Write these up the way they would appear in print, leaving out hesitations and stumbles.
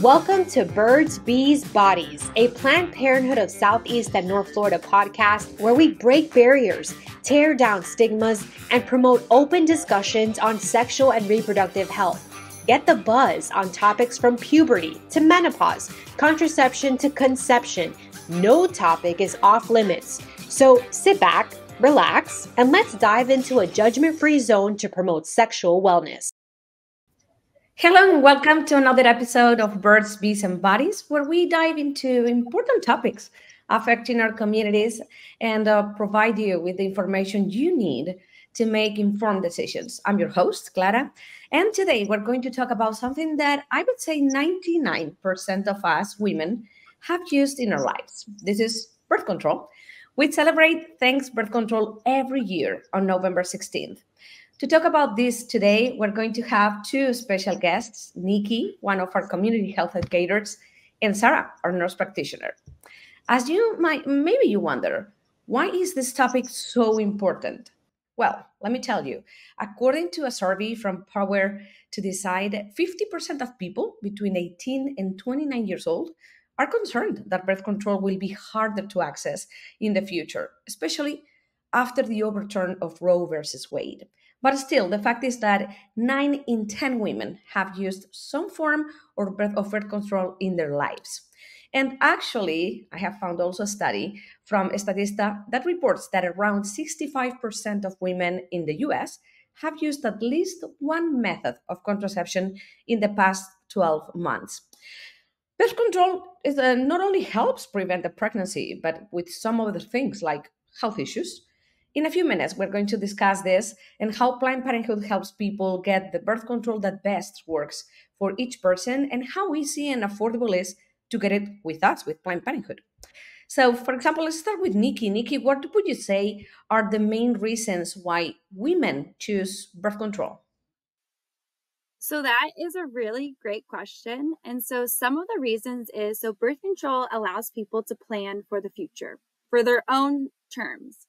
Welcome to Birds.Bees.Bodies, a Planned Parenthood of Southeast and North Florida podcast where we break barriers, tear down stigmas, and promote open discussions on sexual and reproductive health. Get the buzz on topics from puberty to menopause, contraception to conception. No topic is off limits. So sit back, relax, and let's dive into a judgment-free zone to promote sexual wellness. Hello and welcome to another episode of Birds, Bees, and Bodies, where we dive into important topics affecting our communities and provide you with the information you need to make informed decisions. I'm your host, Clara, and today we're going to talk about something that I would say 99% of us women have used in our lives. This is birth control. We celebrate Thanks Birth Control every year on November 16th. To talk about this today, we're going to have two special guests, Nikki, one of our community health educators, and Sarah, our nurse practitioner. As maybe you wonder, why is this topic so important? Well, let me tell you, according to a survey from PowerToDecide, 50% of people between 18 and 29 years old are concerned that birth control will be harder to access in the future, especially after the overturn of Roe versus Wade. But still, the fact is that 9 in 10 women have used some form of birth control in their lives. And actually, I have found also a study from Statista that reports that around 65% of women in the US have used at least one method of contraception in the past 12 months. Birth control not only helps prevent the pregnancy, but with some other things like health issues. In a few minutes, we're going to discuss this and how Planned Parenthood helps people get the birth control that best works for each person and how easy and affordable it is to get it with us, with Planned Parenthood. So, for example, let's start with Nikki. Nikki, what would you say are the main reasons why women choose birth control? So that is a really great question. And so some of the reasons is birth control allows people to plan for the future, for their own terms.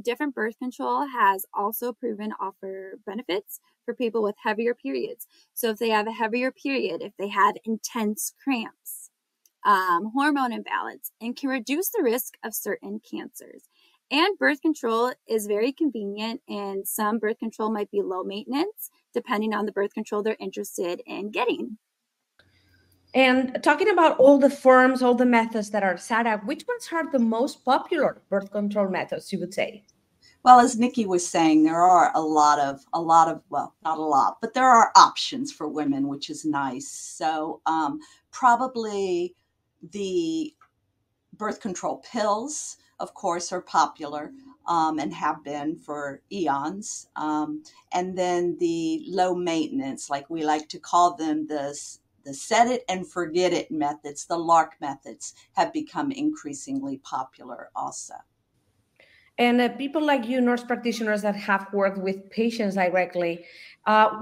Different birth control has also proven offer benefits for people with heavier periods. So if they have a heavier period, if they have intense cramps, hormone imbalance, and can reduce the risk of certain cancers. And birth control is very convenient, and some birth control might be low maintenance, depending on the birth control they're interested in getting. And talking about all the forms, all the methods that are set up, which ones are the most popular birth control methods, you would say? Well, as Nikki was saying, there are a lot of, well, not a lot, but there are options for women, which is nice. So probably the birth control pills, of course, are popular and have been for eons. And then the low maintenance, like we like to call them, the set it and forget it methods, the LARC methods, have become increasingly popular also. And people like you, nurse practitioners that have worked with patients directly,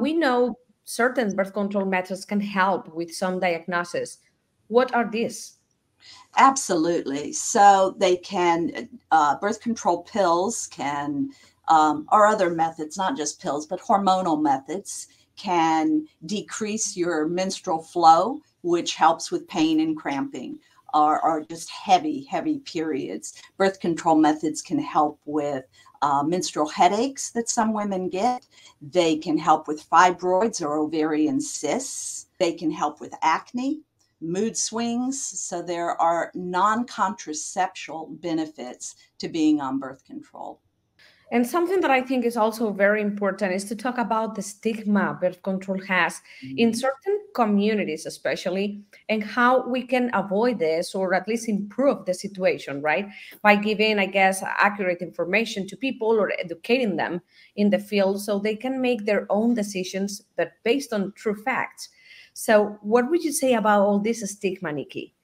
we know certain birth control methods can help with some diagnosis. What are these? Absolutely. So they can, birth control pills can, or other methods, not just pills, but hormonal methods can decrease your menstrual flow, which helps with pain and cramping, or just heavy periods. Birth control methods can help with menstrual headaches that some women get. They can help with fibroids or ovarian cysts. They can help with acne, mood swings. So there are non-contraceptual benefits to being on birth control. And something that I think is also very important is to talk about the stigma birth control has in certain communities, especially, and how we can avoid this or at least improve the situation, right? By giving, I guess, accurate information to people or educating them in the field so they can make their own decisions, but based on true facts. So what would you say about all this stigma, Nikki?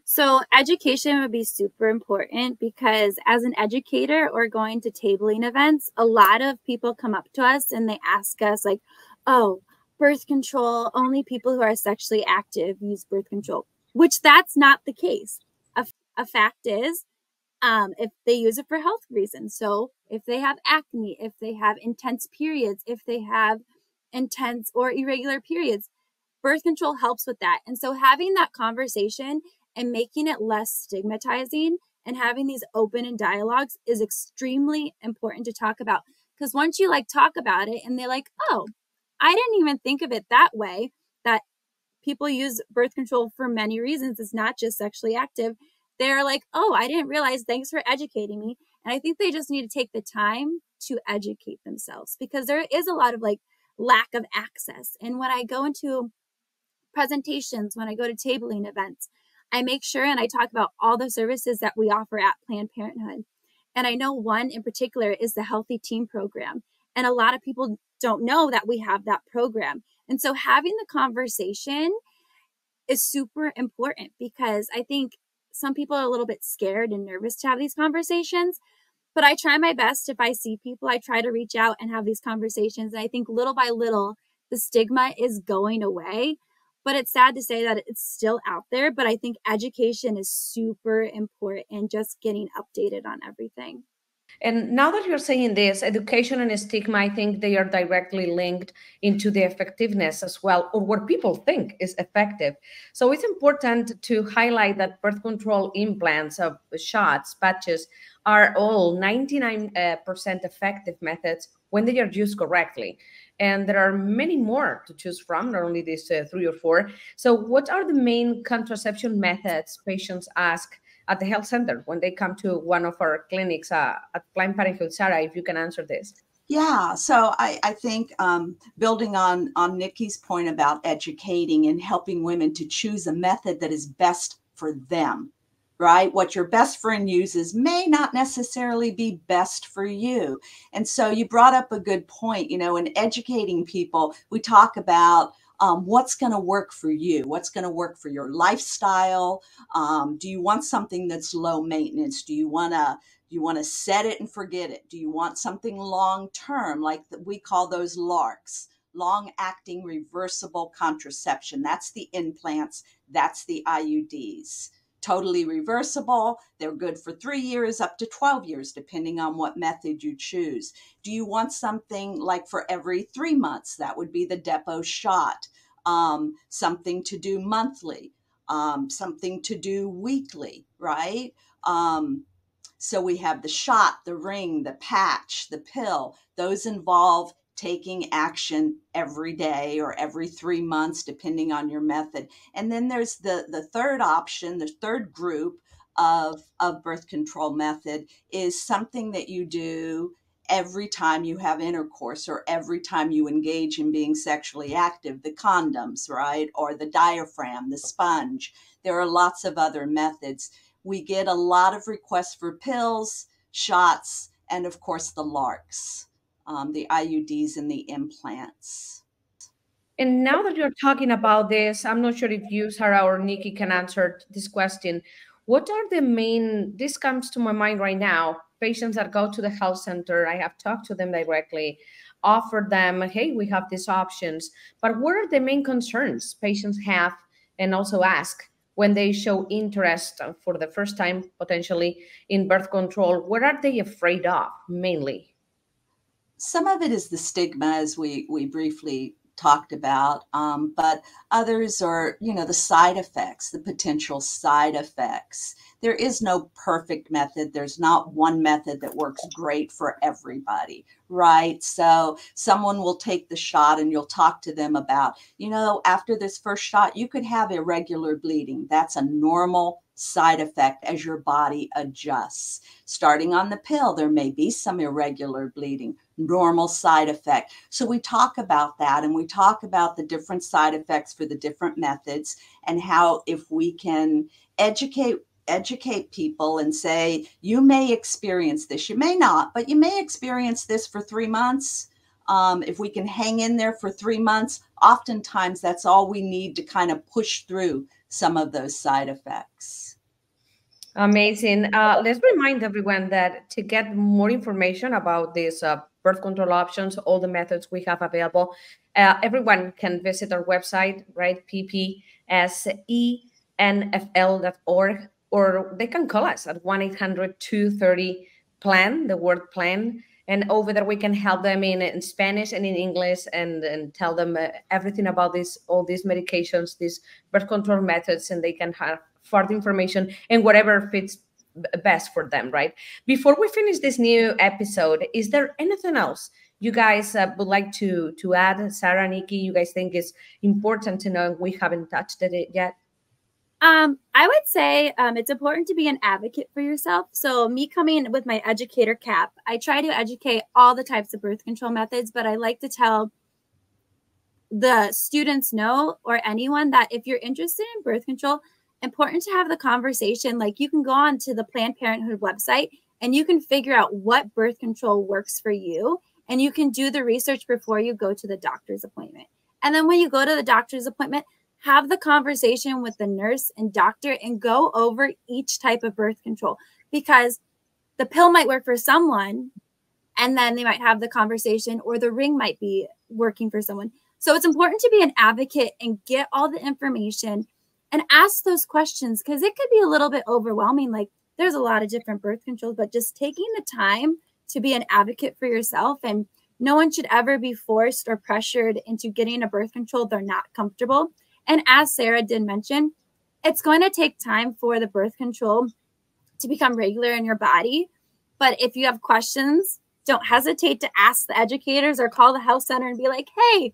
So education would be super important because as an educator or going to tabling events, a lot of people come up to us and they ask us like, oh, birth control, only people who are sexually active use birth control, which that's not the case. A fact is, if they use it for health reasons. So if they have acne, if they have intense periods, if they have intense or irregular periods, birth control helps with that. And so having that conversation and making it less stigmatizing and having these open and dialogues is extremely important to talk about. Because once you like talk about it and they're like, oh, I didn't even think of it that way, that people use birth control for many reasons. It's not just sexually active. They're like, oh, I didn't realize. Thanks for educating me. And I think they just need to take the time to educate themselves, because there is a lot of like lack of access. And when I go into presentations, when I go to tabling events, I make sure and I talk about all the services that we offer at Planned Parenthood. And I know one in particular is the Healthy Teen Program. And a lot of people don't know that we have that program. And so having the conversation is super important, because I think some people are a little bit scared and nervous to have these conversations. But I try my best. If I see people, I try to reach out and have these conversations. And I think little by little, the stigma is going away. But it's sad to say that it's still out there. But I think education is super important and just getting updated on everything. And now that you're saying this, education and stigma, I think they are directly linked into the effectiveness as well, or what people think is effective. So it's important to highlight that birth control implants, shots, patches, are all 99% effective methods when they are used correctly. And there are many more to choose from, not only these 3 or 4. So what are the main contraception methods patients ask at the health center when they come to one of our clinics at Planned Parenthood? Sarah, if you can answer this. Yeah, so I think building on Nikki's point about educating and helping women to choose a method that is best for them, right? What your best friend uses may not necessarily be best for you. And so you brought up a good point, you know, in educating people, we talk about what's going to work for you, what's going to work for your lifestyle. Do you want something that's low maintenance? Do you want to set it and forget it? Do you want something long term, like we call those LARCs, long acting reversible contraception? That's the implants. That's the IUDs. Totally reversible. They're good for 3 years up to 12 years, depending on what method you choose. Do you want something like for every 3 months? That would be the depot shot. Something to do monthly, something to do weekly, right? So we have the shot, the ring, the patch, the pill. Those involve taking action every day or every 3 months, depending on your method. And then there's the third option, the third group of birth control method is something that you do every time you have intercourse or every time you engage in being sexually active, the condoms, right? Or the diaphragm, the sponge. There are lots of other methods. We get a lot of requests for pills, shots, and of course the LARCs. The IUDs and the implants. And now that you're talking about this, I'm not sure if you, Sarah, or Nikki can answer this question. What are the main, this comes to my mind right now, patients that go to the health center, I have talked to them directly, offered them, hey, we have these options, but what are the main concerns patients have and also ask when they show interest for the first time, potentially, in birth control? What are they afraid of mainly? Some of it is the stigma, as we briefly talked about, but others are, you know, the side effects, the potential side effects. There is no perfect method. There's not one method that works great for everybody, right? So someone will take the shot and you'll talk to them about, you know, after this first shot, you could have irregular bleeding. That's a normal side effect as your body adjusts. Starting on the pill, there may be some irregular bleeding, normal side effect. So we talk about that, and we talk about the different side effects for the different methods, and how if we can educate people and say, you may experience this, you may not, but you may experience this for 3 months. If we can hang in there for 3 months, oftentimes that's all we need to kind of push through some of those side effects. Amazing. Let's remind everyone that to get more information about these birth control options, all the methods we have available, everyone can visit our website, right? ppsenfl.org, or they can call us at 1-800-230-PLAN, the word PLAN. And over there, we can help them in Spanish and in English, and tell them everything about all these medications, these birth control methods, and they can have further information and whatever fits best for them, right? Before we finish this new episode, is there anything else you guys would like to add? Sarah, Nikki, you guys think is important to know? We haven't touched it yet. I would say it's important to be an advocate for yourself. So me coming with my educator cap, I try to educate all the types of birth control methods, but I like to tell the students or anyone that if you're interested in birth control, important to have the conversation. Like, you can go on to the Planned Parenthood website and you can figure out what birth control works for you. And you can do the research before you go to the doctor's appointment. And then when you go to the doctor's appointment, have the conversation with the nurse and doctor and go over each type of birth control, because the pill might work for someone and then they might have the conversation, or the ring might be working for someone. So it's important to be an advocate and get all the information and ask those questions, because it could be a little bit overwhelming. Like, there's a lot of different birth controls, but just taking the time to be an advocate for yourself. And no one should ever be forced or pressured into getting a birth control they're not comfortable. And as Sarah did mention, it's going to take time for the birth control to become regular in your body. But if you have questions, don't hesitate to ask the educators or call the health center and be like, hey,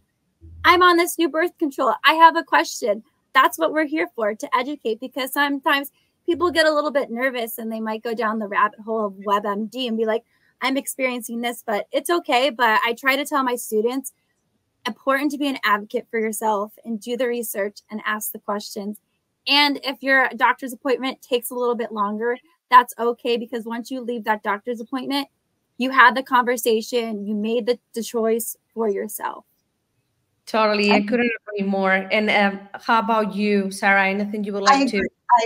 I'm on this new birth control. I have a question. That's what we're here for, to educate, because sometimes people get a little bit nervous and they might go down the rabbit hole of WebMD and be like, I'm experiencing this, but it's okay. But I try to tell my students, important to be an advocate for yourself and do the research and ask the questions. And if your doctor's appointment takes a little bit longer, that's okay, because once you leave that doctor's appointment, you had the conversation, you made the choice for yourself. Totally. I couldn't agree more. And how about you, Sarah? Anything you would like to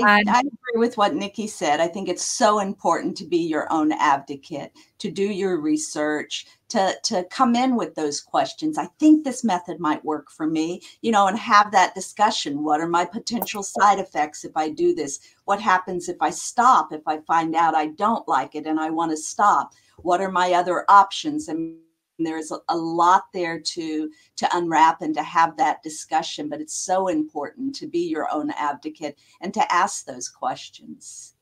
add? I agree with what Nikki said. I think it's so important to be your own advocate, to do your research, to come in with those questions. I think this method might work for me, and have that discussion. What are my potential side effects if I do this? What happens if I stop, if I find out I don't like it and I want to stop? What are my other options? And there's a lot there to unwrap and to have that discussion, but it's so important to be your own advocate and to ask those questions.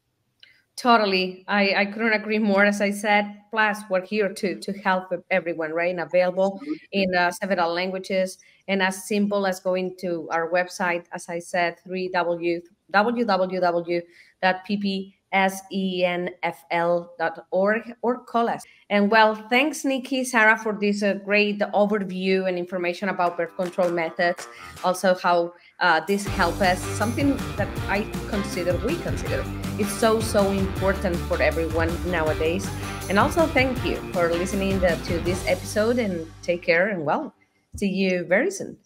Totally. I couldn't agree more. As I said, plus we're here to help everyone, right? And available in several languages, and as simple as going to our website, as I said, www.ppsenfl.org, or call us. And well, thanks, Nikki, Sarah, for this great overview and information about birth control methods. Also, how this helps us, something that we consider is so important for everyone nowadays. And also, thank you for listening to this episode, and take care, and well, see you very soon.